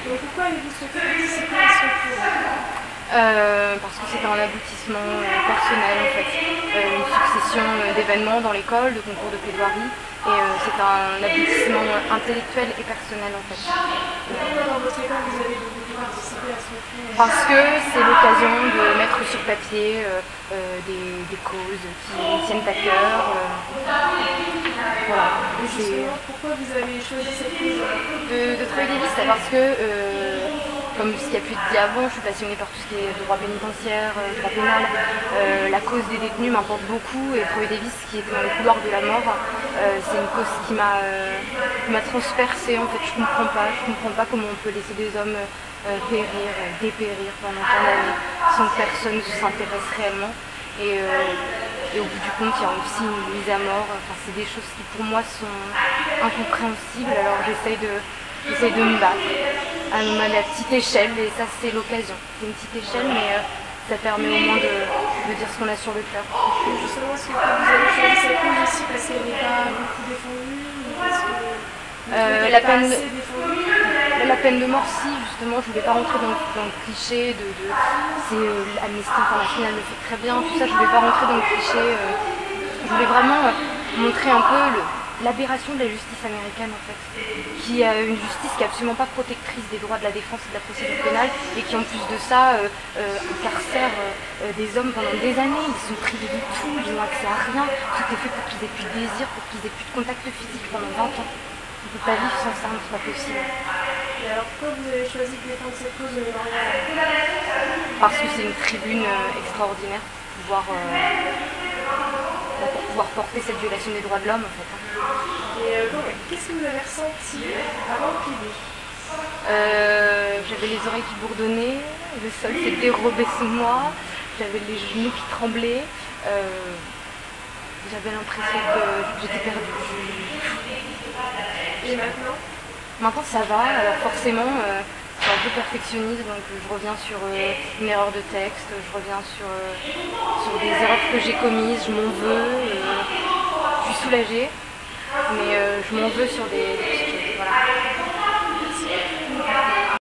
Donc pourquoi avez-vous souhaité participer à ce concours? Parce que c'est un aboutissement personnel en fait, une succession d'événements dans l'école, de concours de plaidoirie, et c'est un aboutissement intellectuel et personnel en fait. Pourquoi dans votre école vous avez voulu participer à ce concours? Parce que c'est l'occasion de mettre sur papier des causes qui me tiennent à cœur. Voilà. Et justement, pourquoi vous avez choisi cette cause? De trouver des listes, parce que comme ce qui a pu être dit avant, je suis passionnée par tout ce qui est droit pénitentiaire, droit pénal. La cause des détenus m'importe beaucoup, et Troy Davis, qui était dans les couloirs de la mort, c'est une cause qui m'a transpercée. En fait, je comprends pas comment on peut laisser des hommes périr, dépérir pendant tant d'années sans que personne ne s'intéresse réellement. Et au bout du compte, il y a aussi une mise à mort. Enfin, c'est des choses qui pour moi sont incompréhensibles. Alors j'essaye de me battre à ma petite échelle, et ça c'est l'occasion. C'est une petite échelle, mais ça permet au moins de dire ce qu'on a sur le cœur. Et justement, est-ce que vous avez choisi cette cause aussi parce qu'elle n'est pas beaucoup défendue, ou parce que vous trouvez qu'elle n'est pas assez défendue? La peine de mort, si, justement, je voulais pas rentrer dans le cliché c'est Amnesty International le fait très bien, tout ça, je voulais pas rentrer dans le cliché. Je voulais vraiment montrer un peu l'aberration de la justice américaine en fait, qui a une justice qui est absolument pas protectrice des droits de la défense et de la procédure pénale, et qui en plus de ça incarcère des hommes pendant des années. Ils sont privés de tout, ils n'ont accès à rien, tout est fait pour qu'ils aient plus de désir, pour qu'ils aient plus de contact physique pendant 20 ans. On ne peut pas vivre sans ça, c'est pas possible. Et alors pourquoi vous avez choisi de défendre cette cause de mémorial? Parce que c'est une tribune extraordinaire pour pouvoir porter cette violation des droits de l'homme en fait. Et qu'est-ce que vous avez ressenti avant le plaider? J'avais les oreilles qui bourdonnaient, le sol s'est dérobé sous moi, j'avais les genoux qui tremblaient, j'avais l'impression que j'étais perdue. Et maintenant? Maintenant ça va, alors forcément je suis un peu perfectionniste, donc je reviens sur une erreur de texte, je reviens sur des erreurs que j'ai commises, je m'en veux, je suis soulagée, mais je m'en veux sur des petites choses. Voilà.